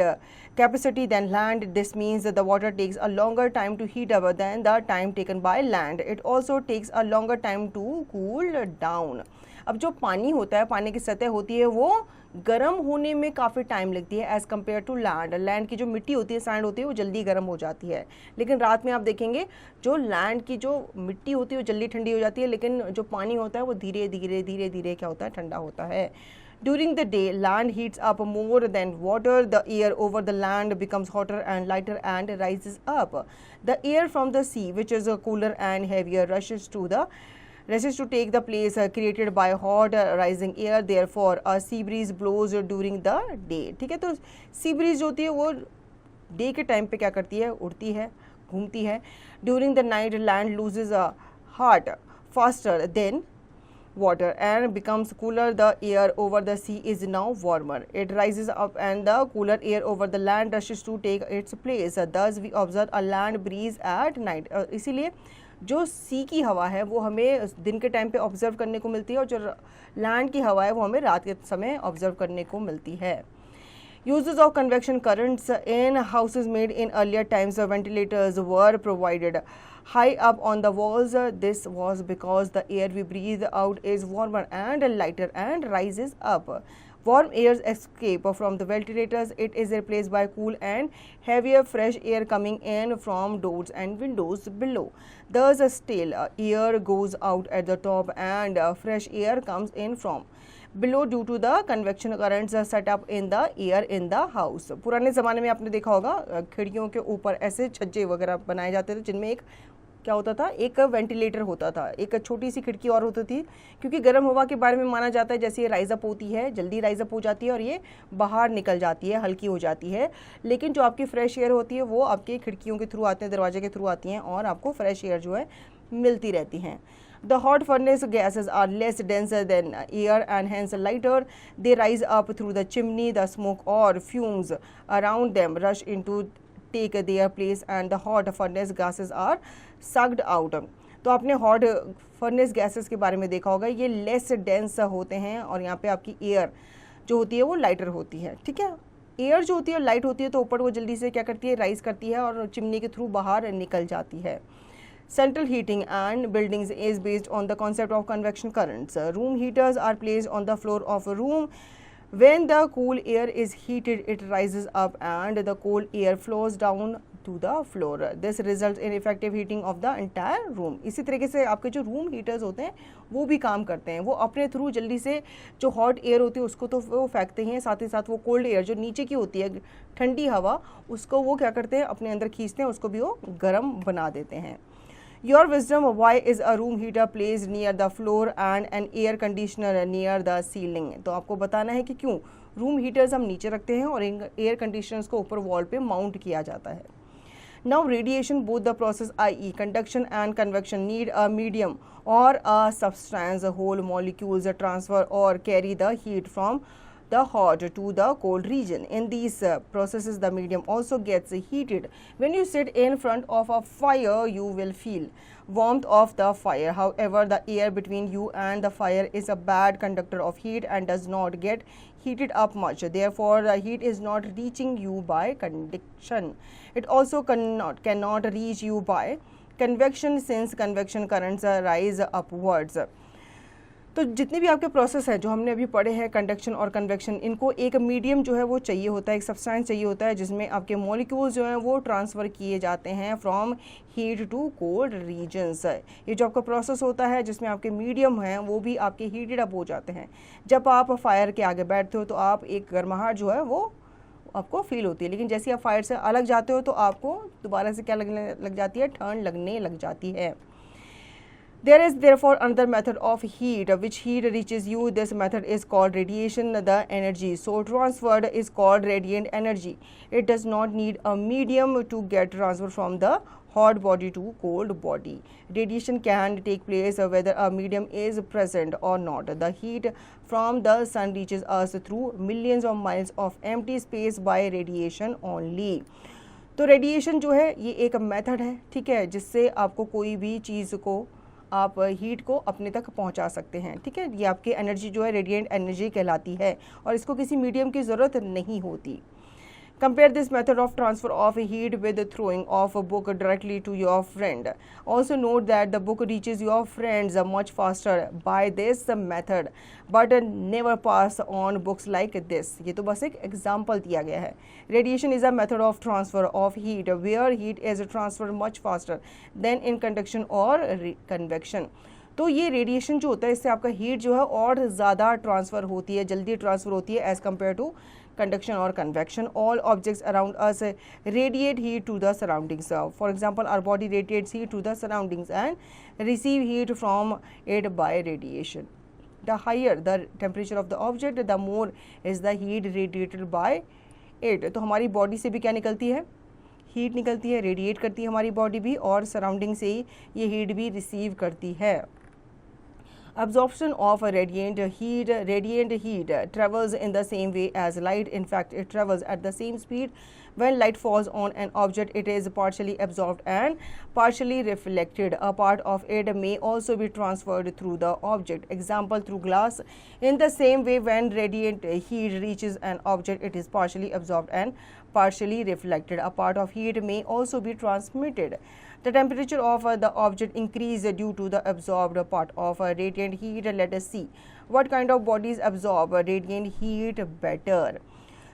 capacity than land. This means that the water takes a longer time to heat up than the time taken by land. It also takes a longer time to cool down. अब जो पानी होता है, पानी की सतह होती है, वो गर्म होने में काफ़ी टाइम लगती है as compare to land. Land की जो मिट्टी होती है, सैंड होती है, वो जल्दी गर्म हो जाती है. लेकिन रात में आप देखेंगे जो लैंड की जो मिट्टी होती है वो जल्दी ठंडी हो जाती है, लेकिन जो पानी होता है वो धीरे धीरे धीरे धीरे क्या होता है, ठंडा होता है. During the day, land heats up more than water. The air over the land becomes hotter and lighter and rises up. The air from the sea, which is cooler and heavier, rushes to take the place created by hot rising air. Therefore, a sea breeze blows during the day. ठीक है, तो sea breeze जो होती है वो day के time पे क्या करती है, उड़ती है, घूमती है. During the night, land loses a heat faster than water and becomes cooler. The air over the sea is now warmer. It rises up and the cooler air over the land rushes to take its place. Thus we observe a land breeze at night. इसीलिए जो सी की हवा है वो हमें दिन के time पे ऑब्जर्व करने को मिलती है, और जो लैंड की हवा है वो हमें रात के समय ऑब्जर्व करने को मिलती है. Uses of convection currents in houses made in earlier times. Ventilators were provided high up on the walls. This was because the air we breathe out is warmer and lighter and rises up. Warm air escape from the ventilators. It is replaced by cool and heavier fresh air coming in from doors and windows below. Thus still air goes out at the top and fresh air comes in from below due to the convection currents set up in the air in the house. पुराने ज़माने में आपने देखा होगा खिड़कियों के ऊपर ऐसे छज्जे वगैरह बनाए जाते थे जिनमें एक क्या होता था, एक वेंटिलेटर होता था, एक छोटी सी खिड़की और होती थी, क्योंकि गर्म हवा के बारे में माना जाता है जैसे ये राइज अप होती है, जल्दी राइज अप हो जाती है और ये बाहर निकल जाती है, हल्की हो जाती है. लेकिन जो आपकी फ्रेश एयर होती है वो आपके खिड़कियों के थ्रू आते हैं, दरवाजे के थ्रू आती हैं, और आपको फ्रेश एयर जो है मिलती रहती हैं. The hot furnace gases are less dense than air and hence lighter. They rise up through the chimney. The smoke or fumes around them rush into take their place and the hot furnace gases are sucked out. तो आपने hot furnace gases के बारे में देखा होगा, ये less dense होते हैं और यहाँ पे आपकी एयर जो होती है वो लाइटर होती है. ठीक है, एयर जो होती है लाइट होती है तो ऊपर वो जल्दी से क्या करती है, राइज करती है और चिमनी के थ्रू बाहर निकल जाती है. Central heating and buildings is based on the concept of convection currents. Room heaters are placed on the floor of a room. When the cool air is heated, it rises up and the cold air flows down to the floor. This results in effective heating of the entire room. इसी तरीके से आपके जो room heaters होते हैं वो भी काम करते हैं, वो अपने थ्रू जल्दी से जो हॉट एयर होती है उसको तो वो फेंकते हैं, साथ ही साथ वो कोल्ड एयर जो नीचे की होती है ठंडी हवा उसको वो क्या करते हैं अपने अंदर खींचते हैं, उसको भी वो गर्म बना देते हैं. Your wisdom, why is a room heater placed near the floor and an air conditioner near the ceiling? तो आपको बताना है कि क्यों रूम हीटर्स हम नीचे रखते हैं और एयर कंडीशनर्स को ऊपर वॉल पे माउंट किया जाता है. Now radiation, both the process i.e. conduction and convection, need a medium or a substance, whole molecules transfer or carry the heat from the hot to the cold region. In these processes, the medium also gets heated. When you sit in front of a fire, you will feel warmth of the fire. However, the air between you and the fire is a bad conductor of heat and does not get heated up much. Therefore, the heat is not reaching you by conduction. It also cannot reach you by convection, since convection currents rise upwards. तो जितने भी आपके process हैं जो हमने अभी पढ़े हैं कंडक्शन और कन्वेक्शन, इनको एक मीडियम जो है वो चाहिए होता है, एक सब्सटेंस चाहिए होता है जिसमें आपके मॉलिक्यूल्स जो हैं वो ट्रांसफ़र किए जाते हैं from heat to cold regions. ये जो आपका प्रोसेस होता है जिसमें आपके मीडियम हैं वो भी आपके हीटेड अप हो जाते हैं. जब आप फायर के आगे बैठते हो तो आप एक गर्माहट जो है वो आपको फील होती है, लेकिन जैसे आप फायर से अलग जाते हो तो आपको दोबारा से क्या लगने लग जाती है, ठंड लगने लग जाती है. There is therefore another method of heat which heat reaches you. This method is called radiation. The energy so transferred is called radiant energy. It does not need a medium to get transferred from the hot body to cold body. Radiation can take place whether a medium is present or not. The heat from the sun reaches us through millions of miles of empty space by radiation only. तो radiation जो है ये एक method है, ठीक है, जिससे आपको कोई भी चीज़ को आप हीट को अपने तक पहुंचा सकते हैं. ठीक है, ये आपकी एनर्जी जो है रेडिएंट एनर्जी कहलाती है और इसको किसी मीडियम की ज़रूरत नहीं होती. Compare this method of transfer of heat with the throwing of a book directly to your friend. Also note that the book reaches your friends much faster by this method, but never pass on books like this. ये तो बस एक example दिया गया है. Radiation is a method of transfer of heat where heat is transferred much faster than in conduction or convection. तो ये radiation जो होता है इससे आपका हीट जो है और ज़्यादा ट्रांसफ़र होती है, जल्दी ट्रांसफ़र होती है as compare to conduction or convection. All objects around us radiate heat to the surroundings. For example, our body radiates heat to the surroundings and receive heat from it by radiation. The higher the temperature of the object, the more is the heat radiated by it. तो हमारी body से भी क्या निकलती है, heat निकलती है, radiate करती है हमारी बॉडी भी, और सराउंडिंग से ही ये हीट भी रिसीव करती है. Absorption of radiant heat. Radiant heat travels in the same way as light. In fact, it travels at the same speed. When light falls on an object, it is partially absorbed and partially reflected. A part of it may also be transferred through the object. Example, through glass. In the same way, when radiant heat reaches an object, it is partially absorbed and partially reflected. A part of heat may also be transmitted. The temperature of the object increases due to the absorbed part of radiant heat. Let us see what kind of bodies absorb radiant heat better.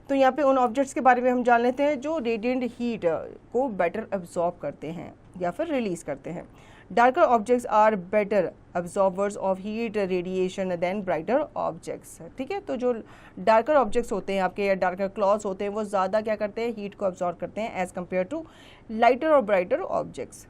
तो यहाँ पे उन objects के बारे में हम जान लेते हैं जो रेडिएंट हीट को बेटर एब्जॉर्ब करते हैं या फिर रिलीज करते हैं. Darker objects are better absorbers of heat radiation than brighter objects. ठीक है, तो जो डार्कर ऑब्जेक्ट्स होते हैं आपके या डार्कर क्लॉथ्स होते हैं वो ज़्यादा क्या करते हैं, हीट को एब्जॉर्ब करते हैं एज कम्पेयर टू लाइटर और brighter objects.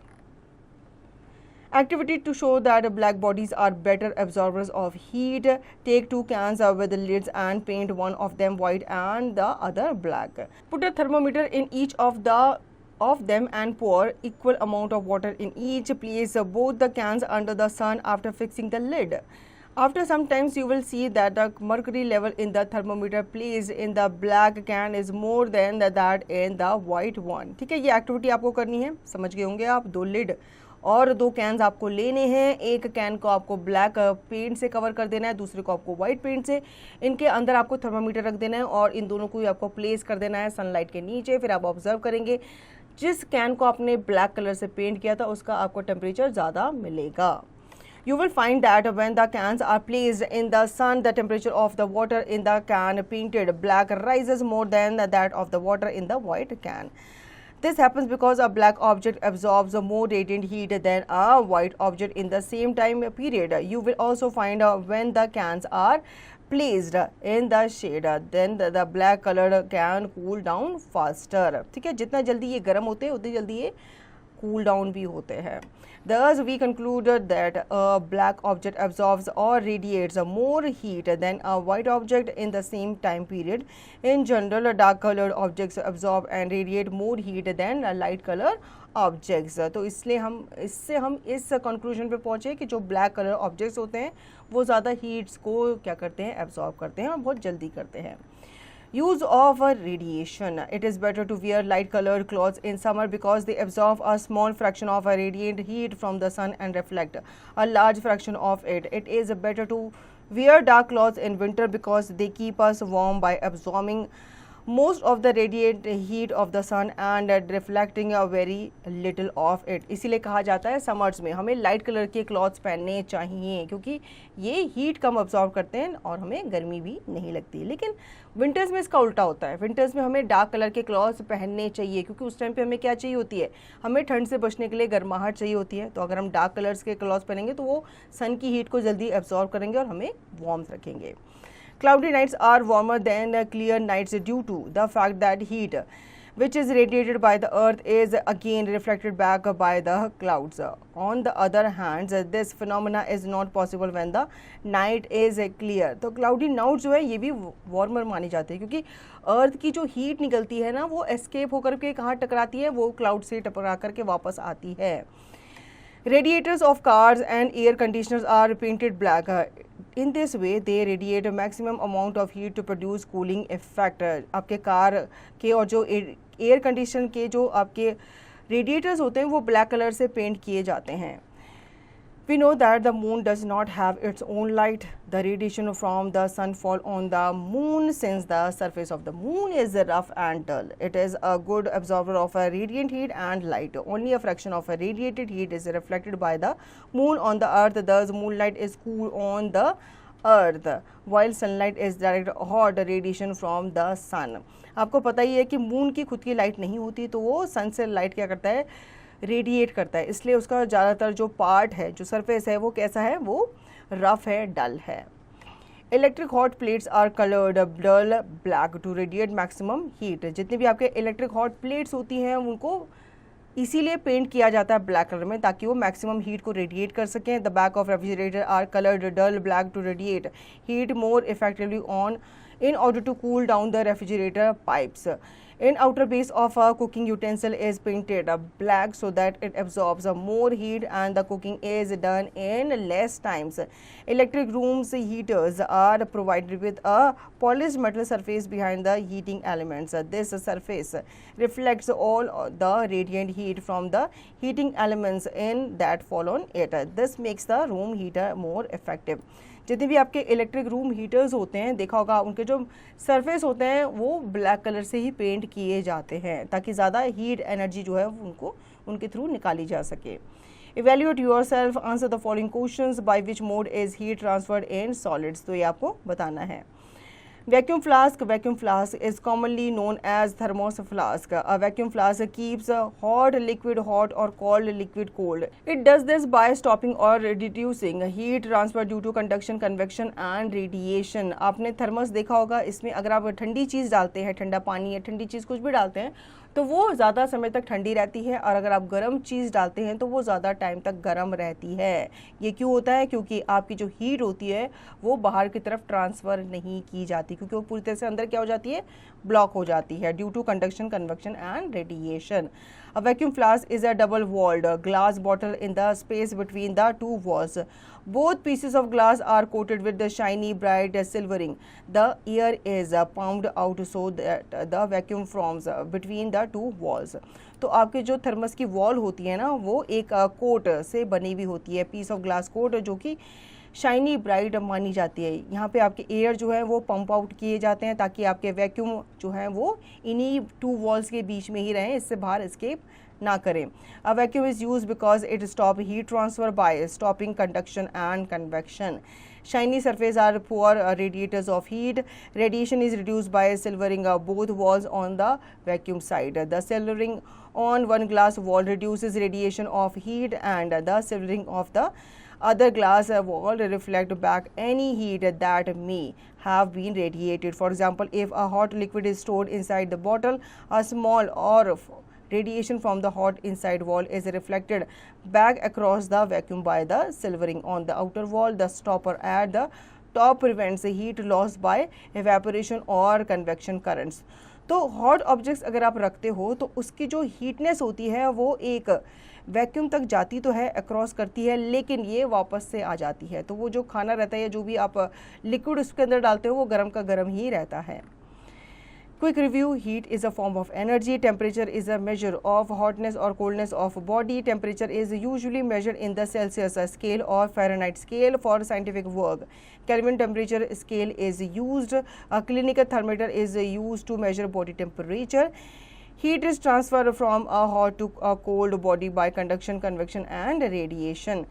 Activity to show that black bodies are better absorbers of heat. Take two cans with lids and paint one of them white and the other black. Put a thermometer in each of them and pour equal amount of water in each. Place both the cans under the sun after fixing the lid. After some time you will see that the mercury level in the thermometer placed in the black can is more than that in the white one. ठीक है, ये activity आपको करनी है, समझ गए होंगे आप. दो लिड और दो कैन्स आपको लेने हैं. एक कैन को आपको ब्लैक पेंट से कवर कर देना है, दूसरे को आपको वाइट पेंट से. इनके अंदर आपको थर्मामीटर रख देना है और इन दोनों को ही आपको प्लेस कर देना है सनलाइट के नीचे. फिर आप ऑब्जर्व करेंगे जिस कैन को आपने ब्लैक कलर से पेंट किया था उसका आपको टेम्परेचर ज़्यादा मिलेगा. You will find that when the cans are placed in the sun, the temperature of the water in the can painted black rises more than that of the water in the white can. This happens because a black object absorbs more radiant heat than a white object in the same time period. You will also find when the cans are placed in the shade, then the black colored can cool down faster. ठीक है, जितना जल्दी ये गर्म होते हैं उतनी जल्दी ये cool down भी होते हैं. Thus, we concluded that a black object absorbs or radiates more heat than a white object in the same time period. In general, dark-colored objects absorb and radiate more heat than light-colored objects. तो इसलिए इससे हम इस conclusion पे पहुँचे कि जो black colour objects होते हैं वो ज़्यादा हीट्स को क्या करते हैं, एब्जॉर्ब करते हैं और बहुत जल्दी करते हैं. Use of radiation. It is better to wear light colored clothes in summer because they absorb a small fraction of radiant heat from the sun and reflect a large fraction of it. It is better to wear dark clothes in winter because they keep us warm by absorbing most of the radiant heat of the sun and reflecting a very little of it. इसीलिए कहा जाता है summers में हमें light colour के clothes पहनने चाहिए क्योंकि ये हीट कम अब्जॉर्ब करते हैं और हमें गर्मी भी नहीं लगती. लेकिन विंटर्स में इसका उल्टा होता है. विंटर्स में हमें डार्क कलर के क्लॉथ्स पहनने चाहिए क्योंकि उस टाइम पे हमें क्या चाहिए होती है, हमें ठंड से बचने के लिए गर्माहट चाहिए होती है. तो अगर हम डार्क कलर्स के क्लॉथ्स पहनेंगे तो वो सन की हीट को जल्दी एब्जॉर्ब करेंगे और हमें वार्म रखेंगे. Cloudy nights are warmer than clear nights due to the fact that heat which is radiated by the earth is again reflected back by the clouds. On the other hand, this phenomena is not possible when the night is clear. तो cloudy nights जो है ये भी warmer मानी जाती है क्योंकि अर्थ की जो हीट निकलती है ना वो एस्केप होकर के कहाँ टकराती है, वो क्लाउड से टकरा करके वापस आती है. Radiators of cars and air conditioners are painted black. In this way, they radiate a maximum amount of heat to produce cooling effect. आपके कार के और जो एयर कंडीशन के जो आपके रेडिएटर्स होते हैं वो ब्लैक कलर से पेंट किए जाते हैं. We know that the moon does not have its own light. The radiation from the sun fall on the moon since the surface of the moon is rough and dull. It is a good absorber of a radiant heat and light. Only a fraction of a radiated heat is reflected by the moon on the earth. Thus, moonlight is cool on the earth, while sunlight is direct hot radiation from the sun. आपको पता ही है कि moon की खुद की light नहीं होती तो वो सन से लाइट क्या करता है, रेडिएट करता है. इसलिए उसका ज़्यादातर जो पार्ट है, जो सरफेस है वो कैसा है, वो रफ है, डल है. Electric hot plates are coloured dull black to radiate maximum heat. जितनी भी आपके इलेक्ट्रिक हॉट प्लेट्स होती हैं उनको इसीलिए पेंट किया जाता है ब्लैक कलर में ताकि वो मैक्सिमम हीट को रेडिएट कर सकें. The back of refrigerator are coloured dull black to radiate heat more effectively on in order to cool down the refrigerator pipes. In outer base of a cooking utensil is painted black so that it absorbs more heat and the cooking is done in less times. Electric rooms heaters are provided with a polished metal surface behind the heating elements. This surface reflects all the radiant heat from the heating elements in that fall on it. This makes the room heater more effective. जितने भी आपके electric room heaters होते हैं देखा होगा उनके जो surface होते हैं वो ब्लैक कलर से ही पेंट किए जाते हैं ताकि ज़्यादा हीट एनर्जी जो है उनको उनके थ्रू निकाली जा सके. Evaluate yourself. Answer the following questions. By which mode is heat transferred in solids? तो ये आपको बताना है. Vacuum flask. Vacuum flask is commonly known as thermos flask. A vacuum flask keeps hot liquid hot or cold liquid cold. It does this by stopping or reducing heat transfer due to conduction, convection and radiation. आपने thermos देखा होगा, इसमें अगर आप ठंडी चीज़ डालते हैं, ठंडा पानी या ठंडी चीज़ कुछ भी डालते हैं तो वो ज़्यादा समय तक ठंडी रहती है और अगर आप गर्म चीज़ डालते हैं तो वो ज़्यादा टाइम तक गर्म रहती है. ये क्यों होता है? क्योंकि आपकी जो हीट होती है वो बाहर की तरफ ट्रांसफ़र नहीं की जाती क्योंकि वो पूरी तरह से अंदर क्या हो जाती है, ब्लॉक हो जाती है due to conduction, convection and radiation. A vacuum flask is a double-walled glass bottle in the space between the two walls. Both pieces of glass are coated with the shiny, bright silvering. The air is pumped out so that the vacuum forms between the two walls. तो आपके जो thermos की wall होती है ना वो एक coat से बनी हुई होती है, पीस ऑफ ग्लास कोट जो कि शाइनी ब्राइट मानी जाती है. यहाँ पे आपके एयर जो है वो पंप आउट किए जाते हैं ताकि आपके वैक्यूम जो है वो इन्हीं टू वॉल्स के बीच में ही रहें, इससे बाहर एस्केप ना करें. A vacuum is use because it stop heat transfer by stopping conduction and convection. Shiny surfaces are poor radiators of heat. Radiation is reduced by silvering both walls on the vacuum side. The silvering on one glass wall reduces radiation of heat, and the silvering of the other glass wall reflect back any heat that may have been radiated. For example, if a hot liquid is stored inside the bottle, a small or radiation from the hot inside wall is reflected back across the vacuum by the silvering on the outer wall. The stopper at the top prevents heat loss by evaporation or convection currents. तो hot objects अगर आप रखते हो तो उसकी जो हीटनेस होती है वो एक वैक्यूम तक जाती तो है, अक्रॉस करती है, लेकिन ये वापस से आ जाती है। तो वो जो खाना रहता है या जो भी आप लिक्विड उसके अंदर डालते हो वो गर्म का गर्म ही रहता है। Quick review: heat is a form of energy. Temperature is a measure of hotness or coldness of body. Temperature is usually measured in the Celsius scale or Fahrenheit scale for scientific work. Kelvin temperature scale is used. A clinical thermometer is used to measure body temperature. Heat is transferred from a hot to a cold body by conduction, convection, and radiation.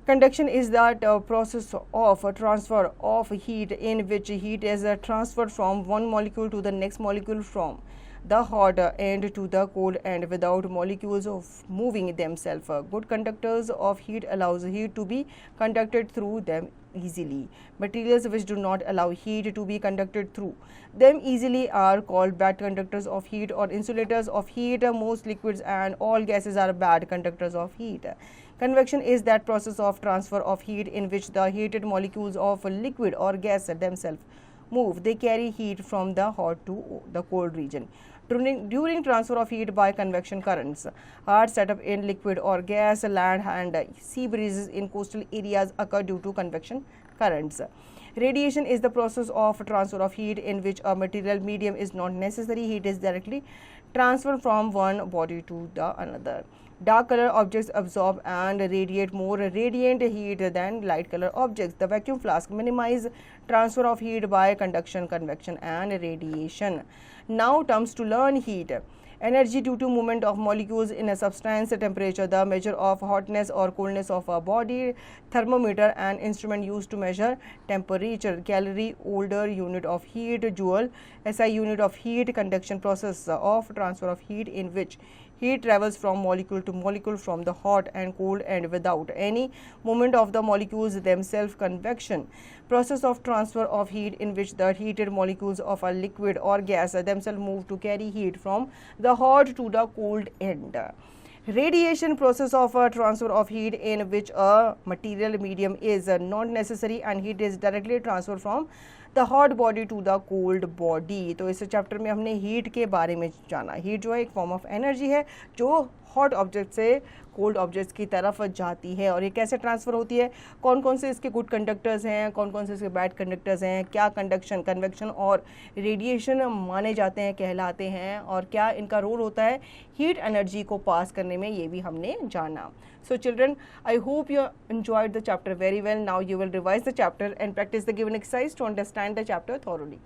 Conduction is that process of transfer of heat in which heat is transferred from one molecule to the next molecule, from the hot end to the cold end, without molecules of moving themselves. Good conductors of heat allows heat to be conducted through them easily. Materials which do not allow heat to be conducted through them easily are called bad conductors of heat or insulators of heat. Most liquids and all gases are bad conductors of heat. Convection is that process of transfer of heat in which the heated molecules of liquid or gas themselves move. They carry heat from the hot to the cold region. During transfer of heat by convection, currents are set up in liquid or gas. Land and sea breezes in coastal areas occur due to convection currents. Radiation is the process of transfer of heat in which a material medium is not necessary. Heat is directly transferred from one body to the another. Dark color objects absorb and radiate more radiant heat than light color objects. The vacuum flask minimize transfer of heat by conduction, convection, and radiation. Now terms to learn: heat. Energy due to movement of molecules in a substance. Temperature, the measure of hotness or coldness of a body. Thermometer, an instrument used to measure temperature. Calorie, older unit of heat. Joule, SI unit of heat. Conduction, process of transfer of heat in which heat travels from molecule to molecule from the hot and cold end without any movement of the molecules themselves. Convection, process of transfer of heat in which the heated molecules of a liquid or gas themselves move to carry heat from the hot to the cold end. Radiation, process of transfer of heat in which a material medium is not necessary and heat is directly transferred from the hot body to the cold body. तो इस chapter में हमने heat के बारे में जाना। Heat जो है एक फॉर्म ऑफ एनर्जी है जो हॉट ऑब्जेक्ट से कोल्ड ऑब्जेक्ट्स की तरफ जाती है, और ये कैसे ट्रांसफ़र होती है, कौन कौन से इसके गुड कंडक्टर्स हैं, कौन कौन से इसके बैड कंडक्टर्स हैं, क्या कंडक्शन, कन्वेक्शन और रेडिएशन माने जाते हैं, कहलाते हैं, और क्या इनका रोल होता है हीट एनर्जी को पास करने में, ये भी हमने जाना। So children, I hope you enjoyed the chapter very well. Now you will revise the chapter and practice the given exercise to understand the chapter thoroughly.